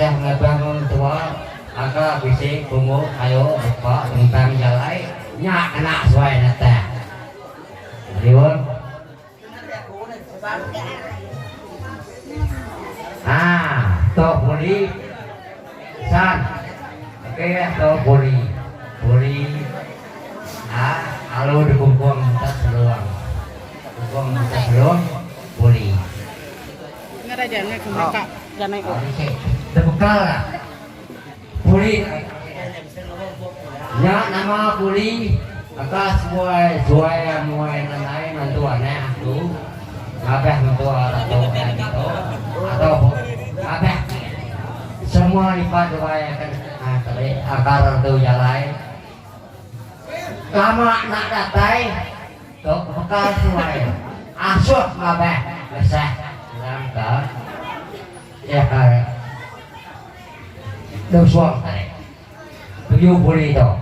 masih ngebangun tua agak bisik bungu ayo apa tentang jalai nyak kena suai nete riwon tok buli san oke tok buli alo dikumpul minta seluang buli nggak ada jalan ke mereka jalan itu bekal lah buli ya nama buli maka suai muai nanai mantuannya aku ngabeh mentua atau ngabeh semua lipat suai kan tadi akar itu jalai lama nak datai tok bekal suai asuh ngabeh besar dalam ya kan đâu xuống này tôi yêu buri đó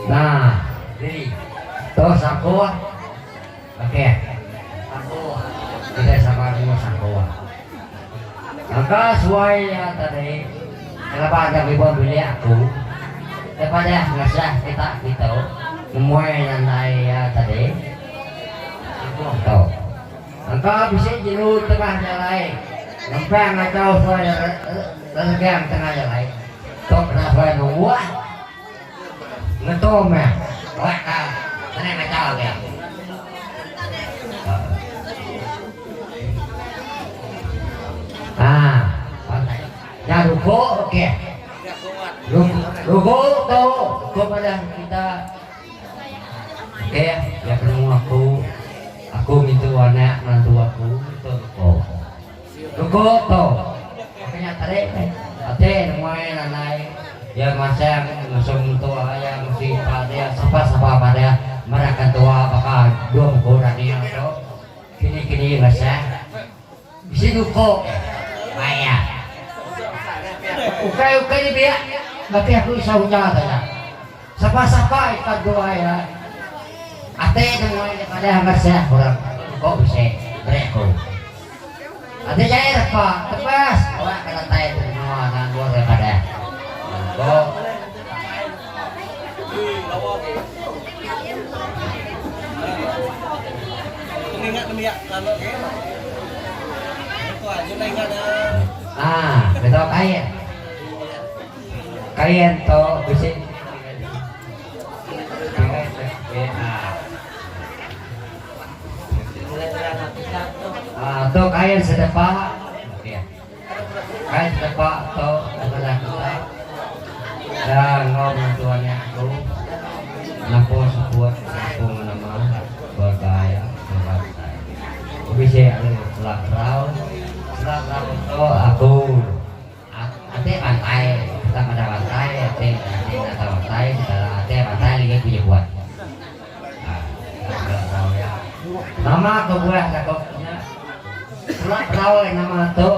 nah jadi tuh sangko oke sangko kita sama semua sangko maka sesuai yang tadi kenapa ada ribuan beli aku daripada ngasih kita gitu semuanya nanti ya tadi itu tahu maka bisa jenuh tengah jalan lempeng ngacau suai lenggam tengah jalan tok kena suai nungguan ngetom ya wah kan tengah ngacau ya ya ruko oke ruko tuh kepada kita oke ya penemu aku minta anak mantu aku itu ruko tuh makanya tarik ate namanya nanai ya masa langsung tua ya mesti pada sapa pada mereka tua apakah dua kurang yang itu kini masa bisa ruko bayar ukai ni biar tapi aku isa unya tanya sapa ikat dua ya ate namanya pada hambar saya kurang kok bisa bereko ate jaya apa tepas awak kena tay semua dan dua daripada kok ingat ya lalu itu aja ingat betul kain to bisa to kain sedekah kain sedekah to adalah kita dan ngomong tuannya aku nampu sebuah kampung nama berdaya bisa selak rau to aku ate pantai kita pada pantai ate atau pantai ate pantai lagi punya buat nama kebuah cakapnya selak rau nama to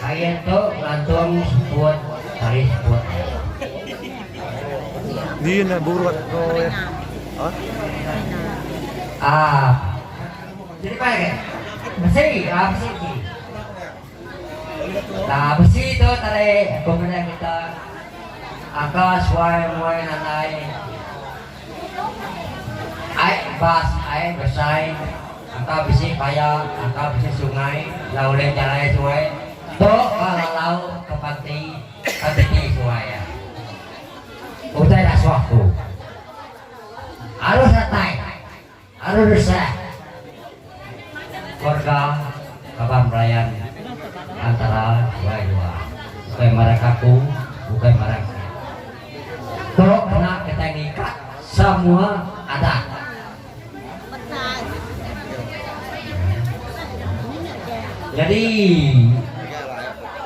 kayak to lantung buat tarik buat dia nak buat kau ya jadi apa ya besi nah besi itu tarik kemudian kita akan suai nanai air bas air besar angka besi payah angka besi sungai laulnya jalan suai to kalau ke pantai suai ya udah dah suaku harus santai harus resah keluarga kapan merayan antara dua bukan mereka bukan mereka kalau kena kita nikah semua ada jadi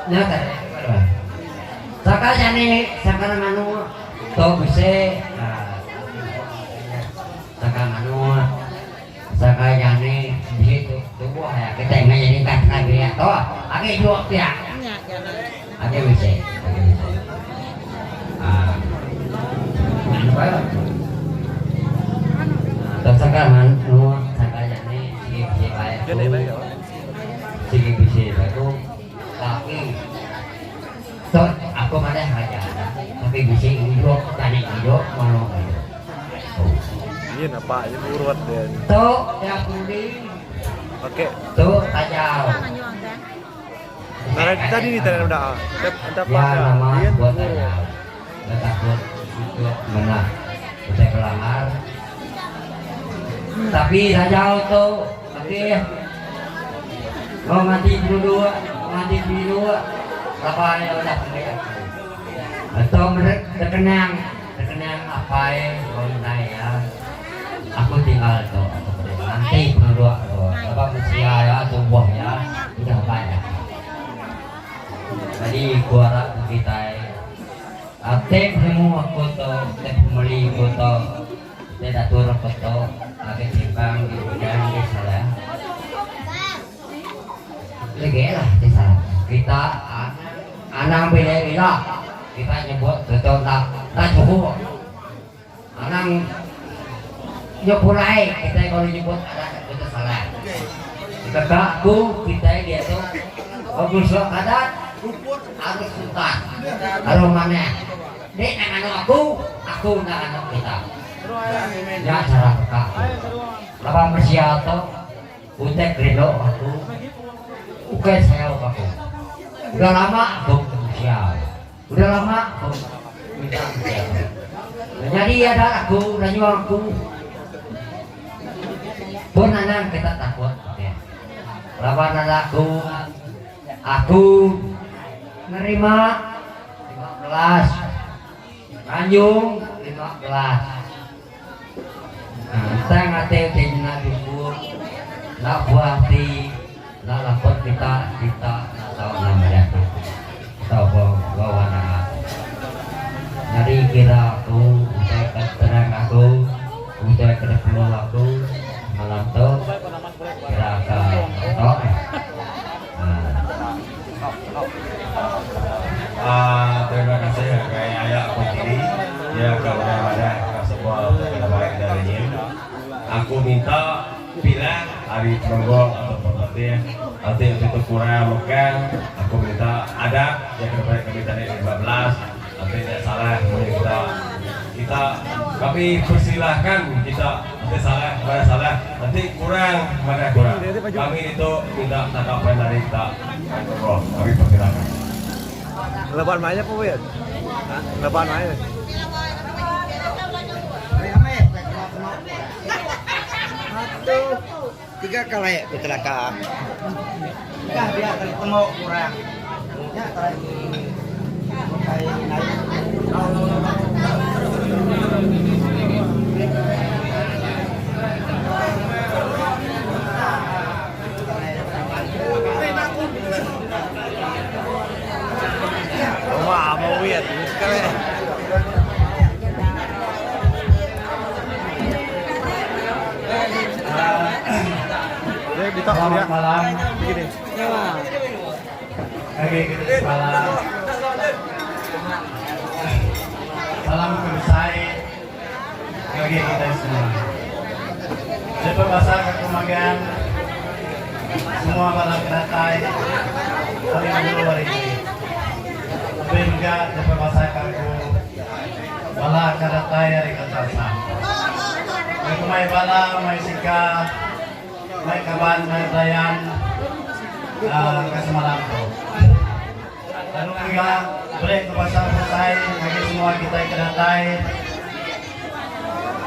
nyata sekarang ini sekarang anu to bisa sekarang ini begitu tubuh ya kita ingin jadi lagi ya toh agak jual ya agak bisa terus sekarang anu sekarang ini Cái này mấy rồi. Sige bisa itu tapi tot aku mana aja tapi bisa hidup tadi hidup mau hidup. Yun apa aja buruan dan Tuh yang kuning pakai. tuh tajam. Nah tadi nih tadi udah. Ada Ya nama Yun buat buruan. tajam. Takut itu mana bisa kelamar. Tapi tajam tuh tapi mau mati dulu, apa yang udah pengen? Atau terkenang apa yang naik ya? Aku tinggal tuh, nanti berdua tuh, apa usia ya, tumbuh ya, udah banyak. Jadi gua kita, atek semua foto, atek beli foto, tidak turun foto, atek simpang di hujan di salah. Lagi lah kita anak beda kita nyebut betul tak cukup anak nyebut lain kita kalau nyebut anak itu salah kita aku kita dia tuh bagus lah adat harus sultan kalau mana dek anak aku anak kita ya cara kakak apa bersiato utek reno aku bukan saya aku udah lama aku siap udah lama aku minta siap jadi ada aku dan aku pun anak kita takut ya lawan aku nerima 15 Tanjung 15 saya ngatel tinggal dulu nak buati nak lapor kita tahu namanya tahu bahwa jadi kira aku saya terang aku saya kedua aku malam tu kira ke tok terima kasih kayak ayah aku kiri ya kepada semua baik darinya aku minta bilang hari Pronggol atau pemerintah nanti untuk kurang makan aku minta ada yang kepada kami tadi 15 nanti tidak salah kita kami persilahkan kita nanti salah nanti kurang kami itu minta tanggapan dari kita kami persilahkan Lebaran mainnya apa ya? Lebaran mainnya. Tiga kali kecelakaan. Enggak dia kali temu kurang. Ya tadi kayak naik. Wah, mau lihat kali. Selamat malam. Begini. Oke, malam. Salam kebesaran bagi kita semua. Cepat pasar kekumagan semua malam keratai hari minggu hari ini. Tapi juga cepat pasar kaku bala keratai hari ketasam. May bala, may sika, may kaban, may dayan, kasamalan ko. Lalu juga boleh ke pasar selesai bagi semua kita yang kedatai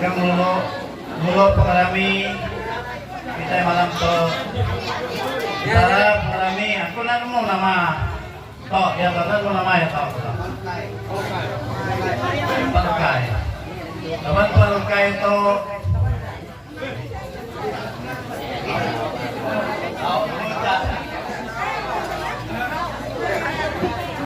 ke mulut pengalami kita yang malam to cara pengalami aku nak mau nama to ya tanda mau nama ya to palukai itu